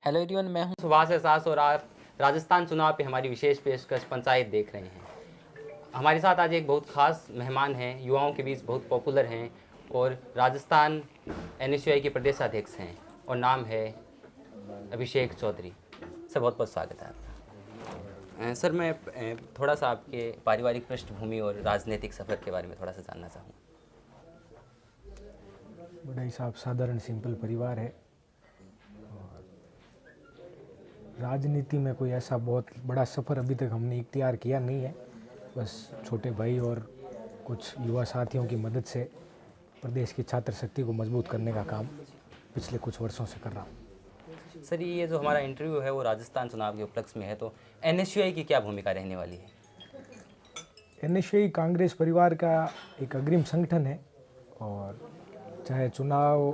Hello everyone, मैं हूं सुभाष एहसास और आप राजस्थान चुनाव पे हमारी विशेष पेशकश पंचायत देख रहे हैं। हमारे साथ आज एक बहुत खास मेहमान हैं, युवाओं के बीच बहुत पॉपुलर हैं और राजस्थान एनएसयूआई के प्रदेशाध्यक्ष हैं और नाम है अभिषेक चौधरी। सर बहुत बहुत स्वागत है आपका। सर मैं थोड़ा सा आपके पारिवारिक पृष्ठभूमि और राजनीतिक सफ़र के बारे में थोड़ा सा जानना चाहूँ। बड़ा ही साधारण सिंपल परिवार है और राजनीति में कोई ऐसा बहुत बड़ा सफ़र अभी तक हमने इख्तियार किया नहीं है। बस छोटे भाई और कुछ युवा साथियों की मदद से प्रदेश की छात्र शक्ति को मजबूत करने का काम पिछले कुछ वर्षों से कर रहा हूँ। सर ये जो हमारा इंटरव्यू है वो राजस्थान चुनाव के उपलक्ष्य में है, तो एनएसयूआई की क्या भूमिका रहने वाली है? एनएसयूआई कांग्रेस परिवार का एक अग्रिम संगठन है और चाहे चुनाव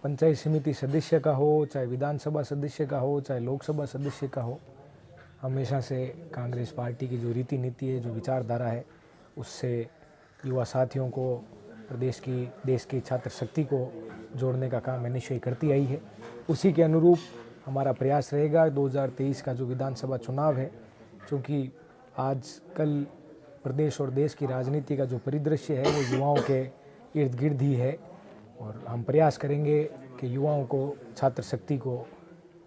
पंचायत समिति सदस्य का हो, चाहे विधानसभा सदस्य का हो, चाहे लोकसभा सदस्य का हो, हमेशा से कांग्रेस पार्टी की जो रीति नीति है, जो विचारधारा है, उससे युवा साथियों को देश की छात्र शक्ति को जोड़ने का काम एनएसयूआई करती आई है। उसी के अनुरूप हमारा प्रयास रहेगा। 2023 का जो विधानसभा चुनाव है, क्योंकि आज कल प्रदेश और देश की राजनीति का जो परिदृश्य है वो युवाओं के इर्द गिर्द ही है और हम प्रयास करेंगे कि युवाओं को, छात्र शक्ति को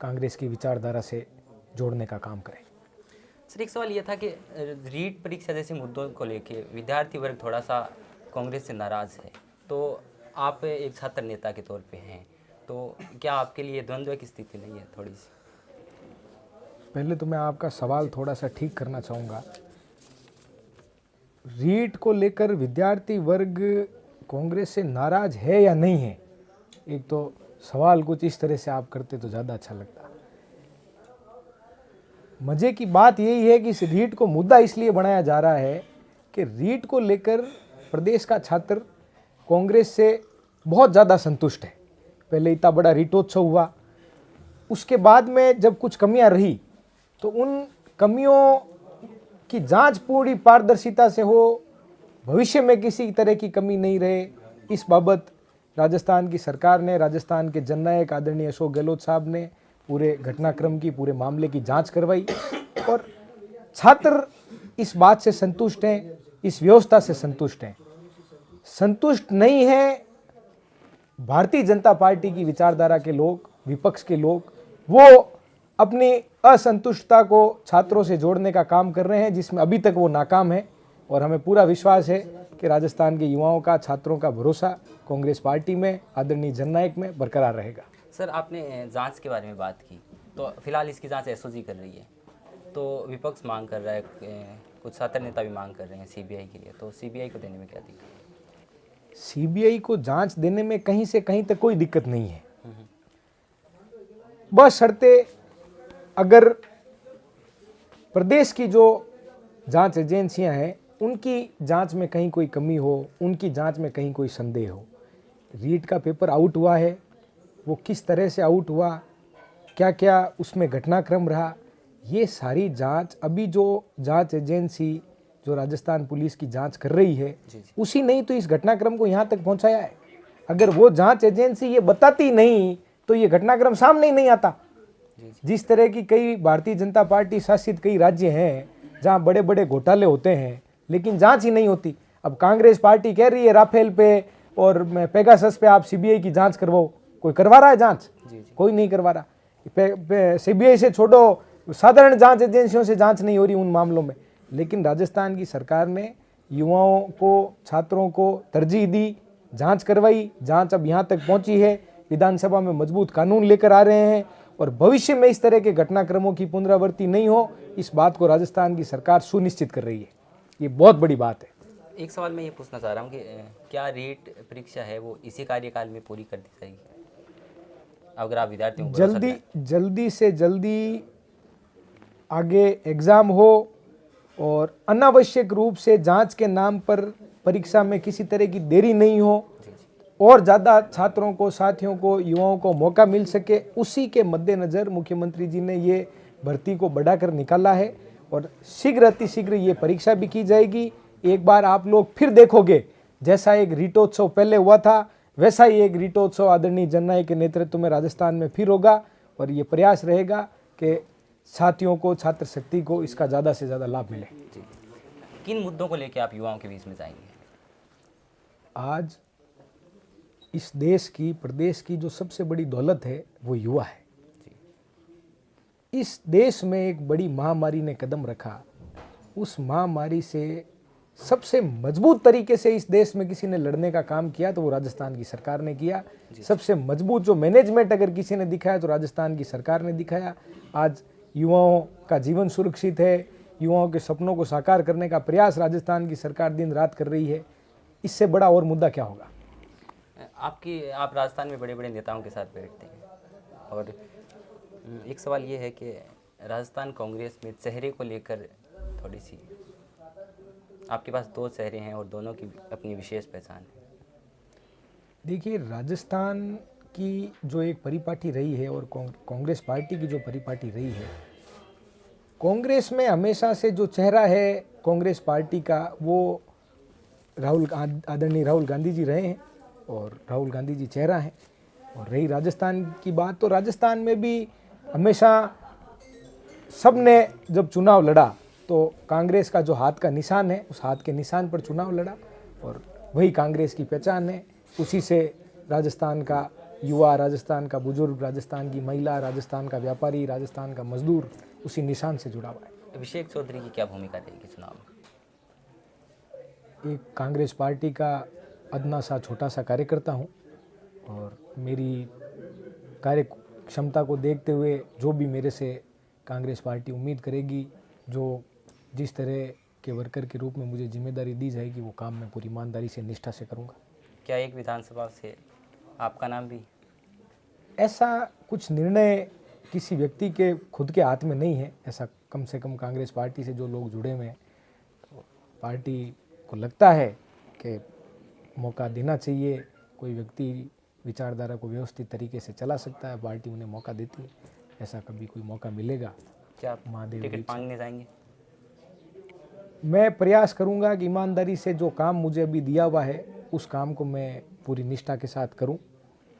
कांग्रेस की विचारधारा से जोड़ने का काम करें। सर एक सवाल ये था कि रीट परीक्षा जैसे मुद्दों को लेके विद्यार्थी वर्ग थोड़ा सा कांग्रेस से नाराज़ है, तो आप एक छात्र नेता के तौर पे हैं, तो क्या आपके लिए द्वंद्व की स्थिति नहीं है थोड़ी सी? पहले तो मैं आपका सवाल थोड़ा सा ठीक करना चाहूँगा। रीट को लेकर विद्यार्थी वर्ग कांग्रेस से नाराज है या नहीं है, एक तो सवाल कुछ इस तरह से आप करते तो ज़्यादा अच्छा लगता। मजे की बात यही है कि इस रीट को मुद्दा इसलिए बनाया जा रहा है कि रीट को लेकर प्रदेश का छात्र कांग्रेस से बहुत ज़्यादा संतुष्ट है। पहले इतना बड़ा रीटोत्सव हुआ, उसके बाद में जब कुछ कमियां रही तो उन कमियों की जांच पूरी पारदर्शिता से हो, भविष्य में किसी तरह की कमी नहीं रहे, इस बाबत राजस्थान की सरकार ने, राजस्थान के जननायक आदरणीय अशोक गहलोत साहब ने पूरे घटनाक्रम की, पूरे मामले की जांच करवाई और छात्र इस बात से संतुष्ट हैं, इस व्यवस्था से संतुष्ट हैं। संतुष्ट नहीं है भारतीय जनता पार्टी की विचारधारा के लोग, विपक्ष के लोग, वो अपनी असंतुष्टता को छात्रों से जोड़ने का काम कर रहे हैं, जिसमें अभी तक वो नाकाम है और हमें पूरा विश्वास है कि राजस्थान के युवाओं का, छात्रों का भरोसा कांग्रेस पार्टी में, आदरणीय जननायक में बरकरार रहेगा। सर आपने जांच के बारे में बात की, तो फिलहाल इसकी जांच एसओजी कर रही है, तो विपक्ष मांग कर रहा है, कुछ छात्र नेता भी मांग कर रहे हैं सीबीआई के लिए, तो सीबीआई को देने में क्या दिक्कत है? सीबीआई को जांच देने में कहीं से कहीं तक कोई दिक्कत नहीं है, बस शर्ते अगर प्रदेश की जो जांच एजेंसियां हैं उनकी जांच में कहीं कोई कमी हो, उनकी जांच में कहीं कोई संदेह हो। रीट का पेपर आउट हुआ है, वो किस तरह से आउट हुआ, क्या क्या उसमें घटनाक्रम रहा, ये सारी जांच अभी जो जांच एजेंसी जो राजस्थान पुलिस की जांच कर रही है उसी नहीं तो इस घटनाक्रम को यहाँ तक पहुँचाया है। अगर वो जांच एजेंसी ये बताती नहीं तो ये घटनाक्रम सामने ही नहीं आता। जिस तरह की कई भारतीय जनता पार्टी शासित कई राज्य हैं जहाँ बड़े बड़े घोटाले होते हैं लेकिन जांच ही नहीं होती। अब कांग्रेस पार्टी कह रही है राफेल पे और पेगासस पे आप सीबीआई की जांच करवाओ, कोई करवा रहा है जांच? कोई नहीं करवा रहा। सीबीआई से छोड़ो, साधारण जांच एजेंसियों से जांच नहीं हो रही उन मामलों में। लेकिन राजस्थान की सरकार ने युवाओं को, छात्रों को तरजीह दी, जांच करवाई, जांच अब यहाँ तक पहुँची है, विधानसभा में मजबूत कानून लेकर आ रहे हैं और भविष्य में इस तरह के घटनाक्रमों की पुनरावृत्ति नहीं हो, इस बात को राजस्थान की सरकार सुनिश्चित कर रही है। ये बहुत बड़ी बात है। एक सवाल मैं ये पूछना चाह रहा हूँ कि क्या रीट परीक्षा है वो इसी कार्यकाल में पूरी कर दी जाएगी अगर आप विद्यार्थियों को जल्दी से जल्दी आगे एग्ज़ाम हो और अनावश्यक रूप से जांच के नाम पर परीक्षा में किसी तरह की देरी नहीं हो और ज़्यादा छात्रों को, साथियों को, युवाओं को मौका मिल सके, उसी के मद्देनज़र मुख्यमंत्री जी ने ये भर्ती को बढ़ाकर निकाला है और शीघ्र अतिशीघ्र ये परीक्षा भी की जाएगी। एक बार आप लोग फिर देखोगे, जैसा एक रीटोत्सव पहले हुआ था वैसा ही एक रीटोत्सव आदरणीय जननायक के नेतृत्व में राजस्थान में फिर होगा और ये प्रयास रहेगा कि साथियों को, छात्र शक्ति को इसका ज़्यादा से ज़्यादा लाभ मिले। जी, किन मुद्दों को लेकर आप युवाओं के बीच में जाएंगे? आज इस देश की, प्रदेश की जो सबसे बड़ी दौलत है वो युवा है। इस देश में एक बड़ी महामारी ने कदम रखा, उस महामारी से सबसे मजबूत तरीके से इस देश में किसी ने लड़ने का काम किया तो वो राजस्थान की सरकार ने किया। सबसे मजबूत जो मैनेजमेंट अगर किसी ने दिखाया तो राजस्थान की सरकार ने दिखाया। आज युवाओं का जीवन सुरक्षित है, युवाओं के सपनों को साकार करने का प्रयास राजस्थान की सरकार दिन रात कर रही है। इससे बड़ा और मुद्दा क्या होगा? आप राजस्थान में बड़े बड़े नेताओं के साथ बैठते हैं और एक सवाल ये है कि राजस्थान कांग्रेस में चेहरे को लेकर थोड़ी सी, आपके पास 2 चेहरे हैं और दोनों की अपनी विशेष पहचान है। देखिए, राजस्थान की जो एक परिपाटी रही है और कांग्रेस पार्टी की जो परिपाटी रही है, कांग्रेस में हमेशा से जो चेहरा है कांग्रेस पार्टी का वो आदरणीय राहुल गांधी जी रहे हैं और राहुल गांधी जी चेहरा हैं। और रही राजस्थान की बात, तो राजस्थान में भी हमेशा सबने जब चुनाव लड़ा तो कांग्रेस का जो हाथ का निशान है उस हाथ के निशान पर चुनाव लड़ा और वही कांग्रेस की पहचान है। उसी से राजस्थान का युवा, राजस्थान का बुजुर्ग, राजस्थान की महिला, राजस्थान का व्यापारी, राजस्थान का मजदूर उसी निशान से जुड़ा हुआ है। अभिषेक चौधरी की क्या भूमिका रहेगी चुनाव में? एक कांग्रेस पार्टी का अदना सा छोटा सा कार्यकर्ता हूँ और मेरी कार्य क्षमता को देखते हुए जो भी मेरे से कांग्रेस पार्टी उम्मीद करेगी, जो जिस तरह के वर्कर के रूप में मुझे जिम्मेदारी दी जाएगी वो काम मैं पूरी ईमानदारी से, निष्ठा से करूँगा। क्या एक विधानसभा से आपका नाम भी? ऐसा कुछ निर्णय किसी व्यक्ति के खुद के हाथ में नहीं है। ऐसा कम से कम कांग्रेस पार्टी से जो लोग जुड़े हुए हैं तो पार्टी को लगता है कि मौका देना चाहिए। कोई व्यक्ति विचारधारा को व्यवस्थित तरीके से चला सकता है, पार्टी उन्हें मौका देती है। ऐसा कभी कोई मौका मिलेगा? क्या आप टिकट मांगने जाएंगे? मैं प्रयास करूंगा कि ईमानदारी से जो काम मुझे अभी दिया हुआ है उस काम को मैं पूरी निष्ठा के साथ करूं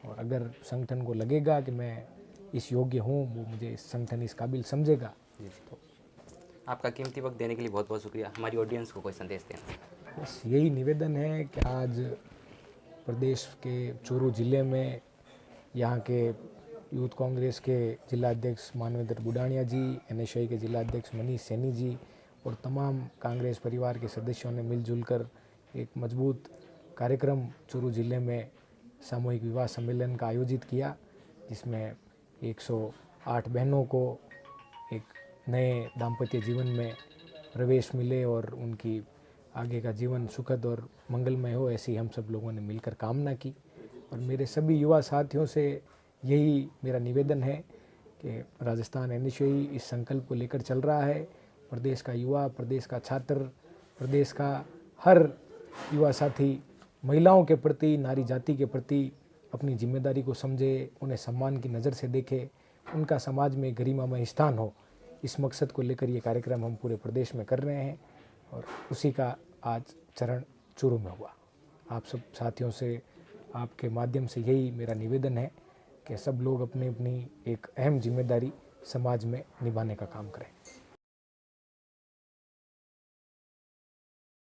और अगर संगठन को लगेगा कि मैं इस योग्य हूं, वो मुझे संगठन इस काबिल समझेगा। तो आपका कीमती वक्त देने के लिए बहुत बहुत शुक्रिया। हमारी ऑडियंस को कोई संदेश देना? बस यही निवेदन है कि आज प्रदेश के चूरू जिले में यहाँ के यूथ कांग्रेस के जिला अध्यक्ष मानवेंद्र बुडानिया जी, NSI के जिला अध्यक्ष मनीष सैनी जी और तमाम कांग्रेस परिवार के सदस्यों ने मिलजुल कर एक मजबूत कार्यक्रम चूरू जिले में सामूहिक विवाह सम्मेलन का आयोजित किया, जिसमें 108 बहनों को एक नए दाम्पत्य जीवन में प्रवेश मिले और उनकी आगे का जीवन सुखद और मंगलमय हो, ऐसी हम सब लोगों ने मिलकर कामना की। और मेरे सभी युवा साथियों से यही मेरा निवेदन है कि राजस्थान NSI इस संकल्प को लेकर चल रहा है। प्रदेश का युवा, प्रदेश का छात्र, प्रदेश का हर युवा साथी महिलाओं के प्रति, नारी जाति के प्रति अपनी जिम्मेदारी को समझे, उन्हें सम्मान की नज़र से देखे, उनका समाज में गरिमामय स्थान हो। इस मकसद को लेकर ये कार्यक्रम हम पूरे प्रदेश में कर रहे हैं और उसी का आज चरण चूरू में हुआ। आप सब साथियों से, आपके माध्यम से यही मेरा निवेदन है कि सब लोग अपनी अपनी एक अहम जिम्मेदारी समाज में निभाने का काम करें।